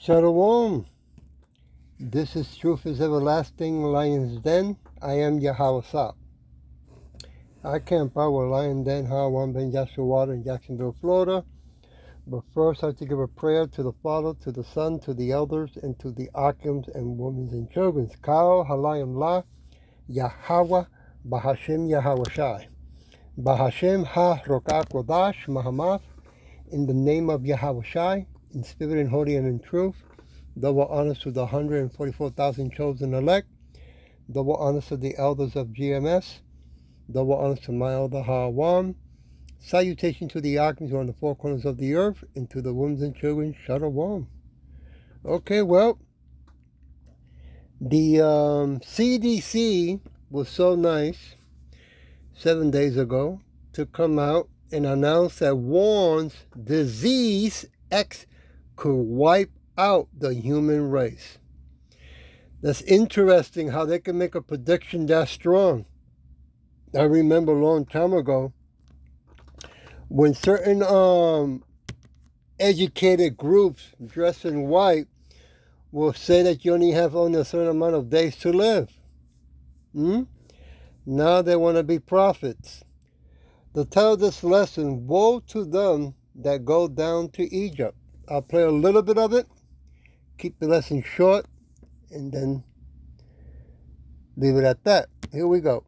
Shalom. This is Truth is Everlasting, Lion's Den. I am Yahweh. I camp out with Lion Den, Hawan Ben Joshua Water in Jacksonville, Florida. But first I have to give a prayer to the Father, to the Son, to the elders, and to the Akims and women and children. Kal Halayim La Yahweh Bahashem Yahweh Shai. Bahashem Ha Rokah Kodash Mahamath. In the name of Yahweh Shai, in spirit and holy and in truth. Double honors to the 144,000 chosen elect. Double honors to the elders of GMS. Double honors to my elder Hawan. Salutation to the Akims who are on the four corners of the earth, and to the women and children, Shalom. Okay, well, the CDC was so nice 7 days ago to come out and announce that warns disease X could wipe out the human race. That's interesting how they can make a prediction that strong. I remember a long time ago when certain educated groups dressed in white will say that you only have a certain amount of days to live. Now they want to be prophets. To tell this lesson, woe to them that go down to Egypt. I'll play a little bit of it, keep the lesson short, and then leave it at that. Here we go.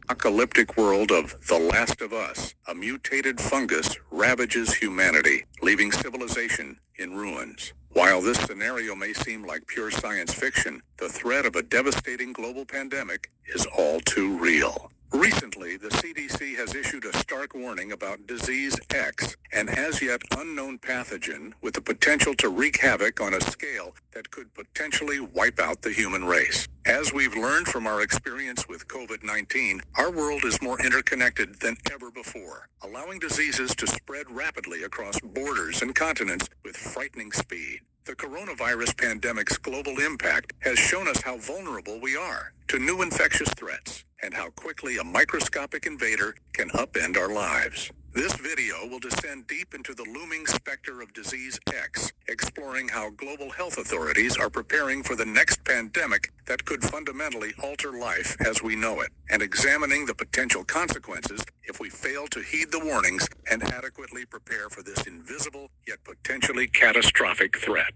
Apocalyptic world of The Last of Us. A mutated fungus ravages humanity, leaving civilization in ruins. While this scenario may seem like pure science fiction, the threat of a devastating global pandemic is all too real. Recently, the CDC has issued a stark warning about Disease X, an as yet unknown pathogen with the potential to wreak havoc on a scale that could potentially wipe out the human race. As we've learned from our experience with COVID-19, our world is more interconnected than ever before, allowing diseases to spread rapidly across borders and continents with frightening speed. The coronavirus pandemic's global impact has shown us how vulnerable we are to new infectious threats and how quickly a microscopic invader can upend our lives. This video will descend deep into the looming specter of Disease X, exploring how global health authorities are preparing for the next pandemic that could fundamentally alter life as we know it, and examining the potential consequences if we fail to heed the warnings and adequately prepare for this invisible yet potentially catastrophic threat.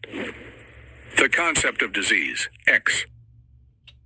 The concept of Disease X.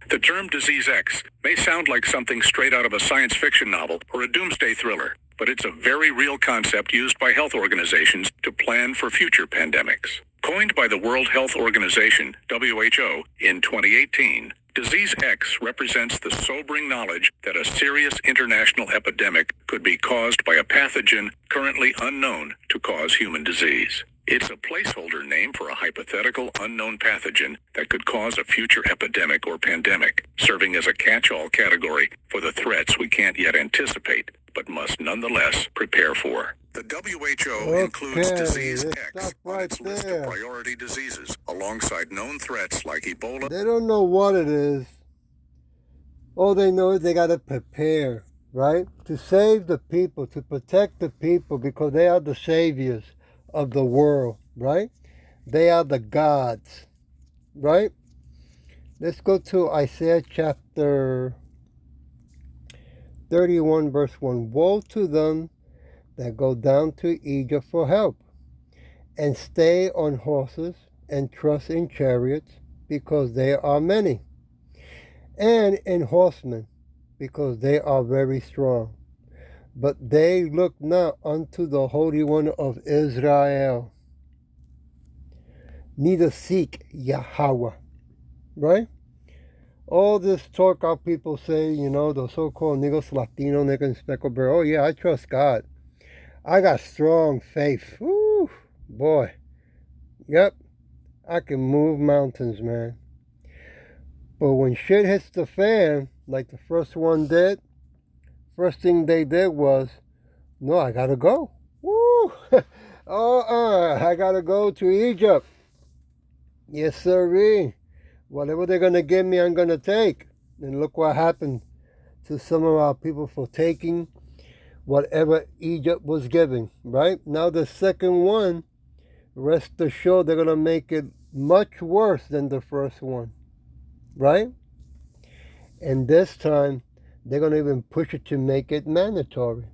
The term Disease X may sound like something straight out of a science fiction novel or a doomsday thriller, but it's a very real concept used by health organizations to plan for future pandemics. Coined by the World Health Organization, WHO, in 2018, Disease X represents the sobering knowledge that a serious international epidemic could be caused by a pathogen currently unknown to cause human disease. It's a placeholder name for a hypothetical unknown pathogen that could cause a future epidemic or pandemic, serving as a catch-all category for the threats we can't yet anticipate, but must nonetheless prepare for. The WHO includes Disease X on its list of priority diseases, alongside known threats like Ebola. They don't know what it is. All they know is they got to prepare, right? To save the people, to protect the people, because they are the saviors of the world, right? They are the gods, right? Let's go to Isaiah chapter 31 verse 1. Woe to them that go down to Egypt for help, and stay on horses, and trust in chariots, because they are many, and in horsemen, because they are very strong. But they look not unto the Holy One of Israel, neither seek Yahweh, right? All this talk our people say, the so-called niggas, Latino, nigga, and speckled bear. Oh yeah, I trust God. I got strong faith. Woo, boy. Yep, I can move mountains, man. But when shit hits the fan, like the first one did, first thing they did was, no, I gotta go. Woo! I gotta go to Egypt. Yes, sirree. Whatever they're gonna give me, I'm gonna take. And look what happened to some of our people for taking whatever Egypt was giving, right? Now the second one, rest assured they're gonna make it much worse than the first one, right? And this time, they're going to even push it to make it mandatory.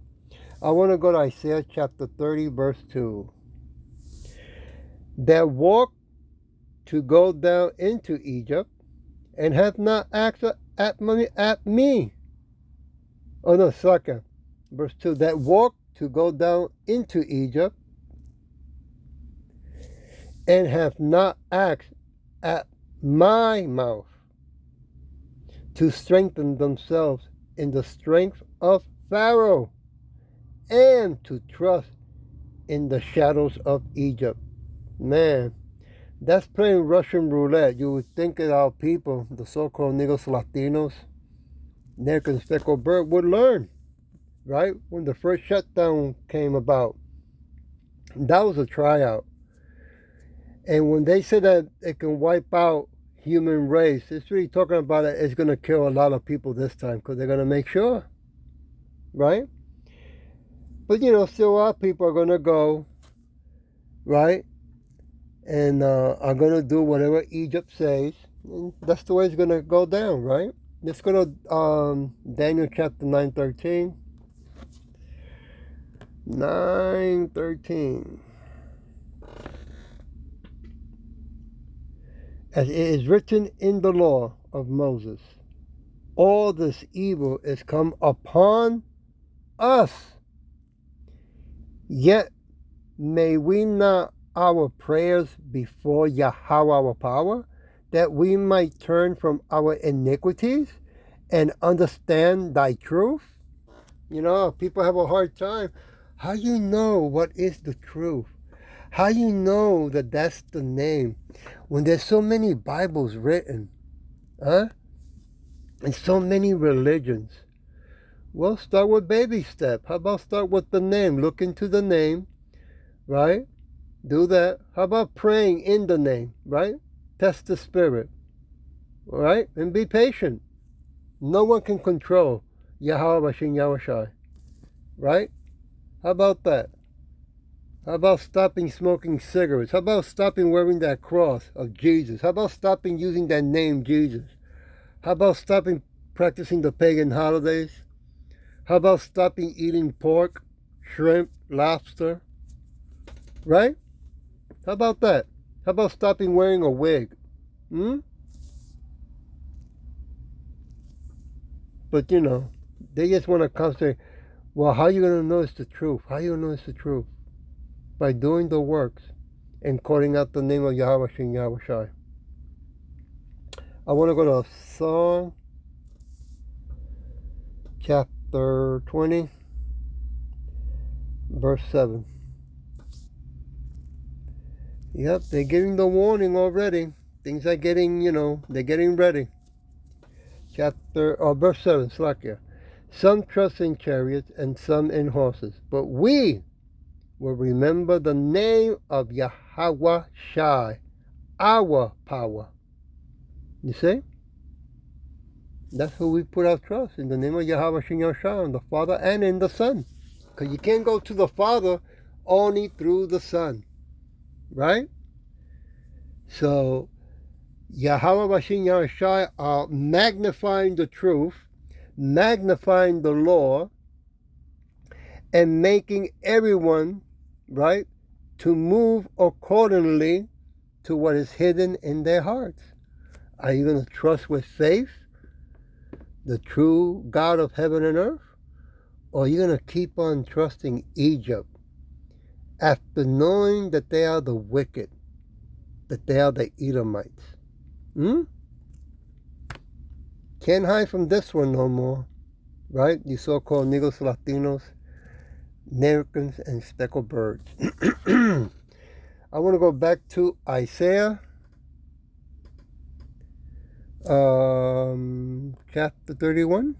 I want to go to Isaiah chapter 30, verse 2. That walk to go down into Egypt and have not asked at me. Oh no, second. Verse 2. That walk to go down into Egypt and have not asked at my mouth to strengthen themselves in the strength of Pharaoh and to trust in the shadows of Egypt. Man, that's playing Russian roulette. You would think that our people, the so-called Negros Latinos, American speckled bird, would learn, right? When the first shutdown came about, that was a tryout. And when they say that it can wipe out human race, it's really talking about it's going to kill a lot of people this time because they're going to make sure, right? But still our people are going to go, right? And are going to do whatever Egypt says. And that's the way it's going to go down, right? Let's go to Daniel chapter 9:13. 9:13. As it is written in the law of Moses, all this evil is come upon us. Yet may we not our prayers before Yahweh our power, that we might turn from our iniquities and understand thy truth? People have a hard time. How you know what is the truth? How you know that that's the name when there's so many Bibles written, huh? And so many religions. Well, start with baby step. How about start with the name? Look into the name, right? Do that. How about praying in the name, right? Test the spirit, all right? And be patient. No one can control Yahweh Bashin Yahushai, right? How about that? How about stopping smoking cigarettes? How about stopping wearing that cross of Jesus? How about stopping using that name Jesus? How about stopping practicing the pagan holidays? How about stopping eating pork, shrimp, lobster? Right? How about that? How about stopping wearing a wig? But they just want to concentrate. Well, how are you going to know it's the truth? How are you going to know it's the truth? By doing the works and calling out the name of Yahweh Shem Yahushai. I want to go to Psalm chapter 20, verse 7. Yep, they're giving the warning already. Things are getting, they're getting ready. Verse 7, Slakia. Some trust in chariots and some in horses, but we will remember the name of Yahweh Shai, our power. You see? That's who we put our trust in, the name of Yahweh Shem Yahushai, the Father and in the Son. Because you can't go to the Father only through the Son. Right? So, Yahweh Bashin Yahushai are magnifying the truth, magnifying the law, and making everyone, right, to move accordingly to what is hidden in their hearts. Are you going to trust with faith the true God of heaven and earth? Or are you going to keep on trusting Egypt after knowing that they are the wicked, that they are the Edomites? Can't hide from this one no more, right? You so-called Negros Latinos, Americans, and speckled birds. I want to go back to Isaiah chapter 31.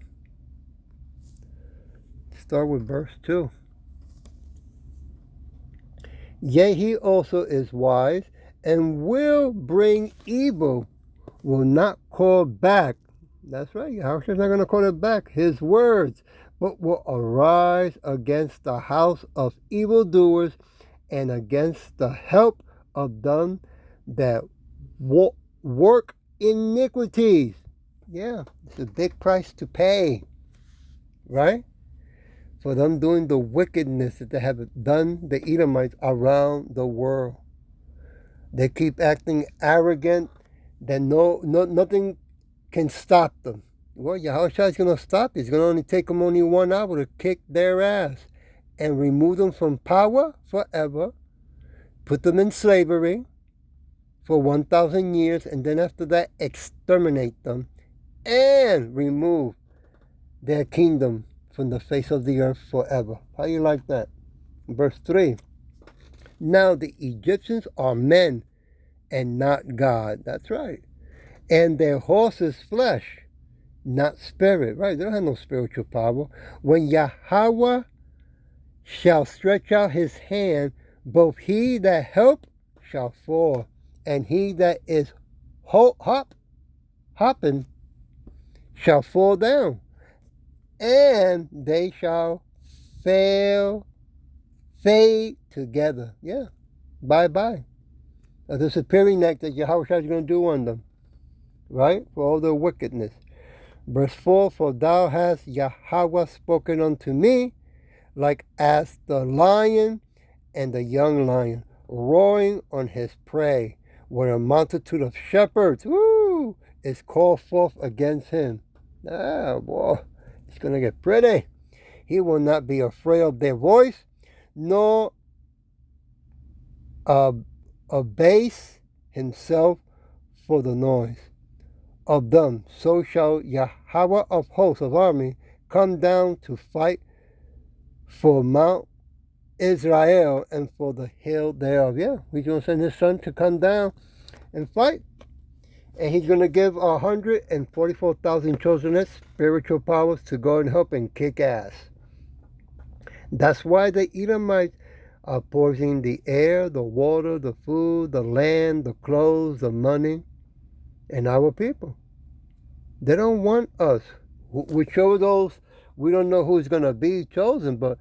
Start with verse 2. Yea, he also is wise and will bring evil, will not call back. That's right, Yahushua's not going to call it back, his words, but will arise against the house of evildoers and against the help of them that work iniquities. Yeah, it's a big price to pay, right? For them doing the wickedness that they have done, the Edomites, around the world. They keep acting arrogant, that nothing can stop them. Well, Yahushua is going to stop. It's going to only take them only 1 hour to kick their ass and remove them from power forever, put them in slavery for 1,000 years, and then after that, exterminate them and remove their kingdom from the face of the earth forever. How you like that? Verse 3. Now the Egyptians are men and not God. That's right. And their horses flesh, not spirit. Right? They don't have no spiritual power. When Yahweh shall stretch out his hand, both he that help shall fall, and he that is hopping shall fall down, and they shall fade together. Yeah, bye-bye. A disappearing act that Yahushua is going to do on them, right? For all their wickedness. Verse 4, for thou hast Yahweh spoken unto me, like as the lion and the young lion, roaring on his prey, when a multitude of shepherds, is called forth against him. Ah, boy, it's going to get pretty. He will not be afraid of their voice, nor abase himself for the noise of them. So shall Yahweh of hosts of army come down to fight for Mount Israel and for the hill thereof. Yeah, he's going to send his son to come down and fight. And he's going to give 144,000 chosen spiritual powers to go and help and kick ass. That's why the Edomites are poisoning the air, the water, the food, the land, the clothes, the money, and our people. They don't want us. We chose those. We don't know who's going to be chosen, but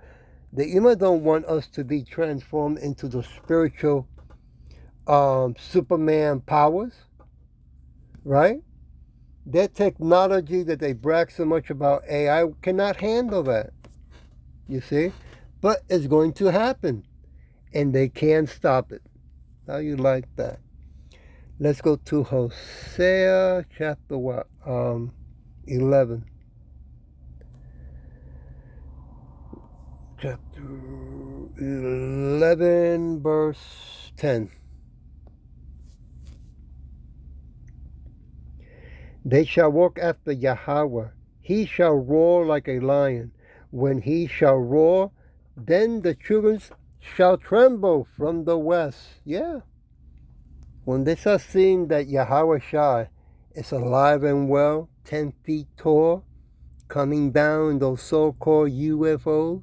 the Edomites don't want us to be transformed into the spiritual Superman powers, right? Their technology that they brag so much about, AI, cannot handle that, you see? But it's going to happen, and they can't stop it. How you like that? Let's go to Hosea chapter 11. Chapter 11, verse 10. They shall walk after Yahweh. He shall roar like a lion. When he shall roar, then the children shall tremble from the west. Yeah. When they start seeing that Yahweh Shai is alive and well, 10 feet tall, coming down in those so-called UFOs,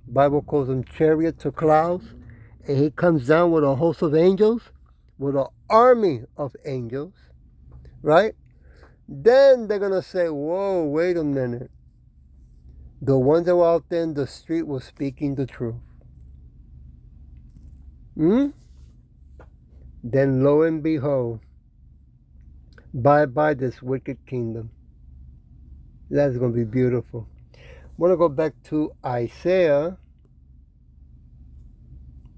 Bible calls them chariots or clouds, and he comes down with a host of angels, with an army of angels, right? Then they're going to say, whoa, wait a minute. The ones that were out there in the street were speaking the truth. Then lo and behold, bye-bye this wicked kingdom. That's going to be beautiful. I want to go back to Isaiah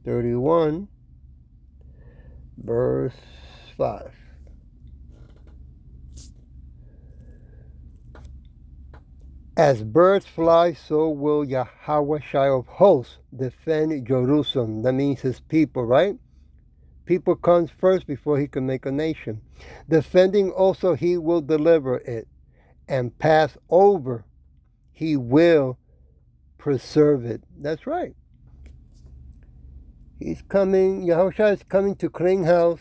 31, verse 5. As birds fly, so will Yahweh Shai of hosts defend Jerusalem. That means his people, right? People comes first before he can make a nation. Defending also, he will deliver it, and pass over, he will preserve it. That's right. He's coming, Yahushua is coming to clean house,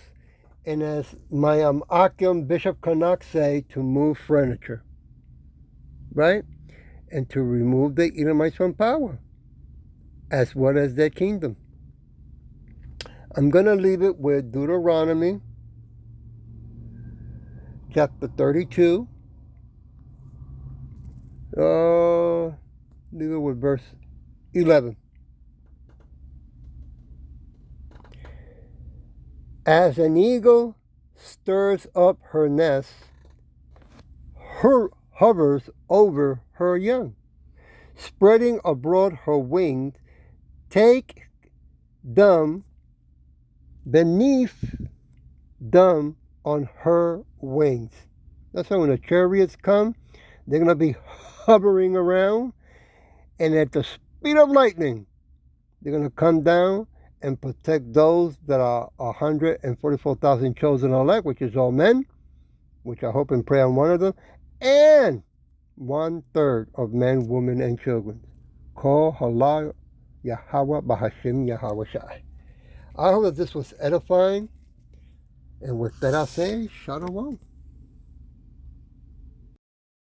and as my Akim Bishop Kanak say, to move furniture, right? And to remove the Edomites from power, as well as their kingdom. I'm going to leave it with Deuteronomy chapter 32. Leave it with verse 11. As an eagle stirs up her nest, hovers over her young, spreading abroad her wings, take them beneath them on her wings. That's why when the chariots come, they're going to be hovering around, and at the speed of lightning, they're going to come down and protect those that are 144,000 chosen elect, which is all men, which I hope and pray I'm one of them, and 1/3 of men, women, and children. Call Hala Yahweh Bahashim Yahweh Shai. I hope that this was edifying, and with that I say, Shalom.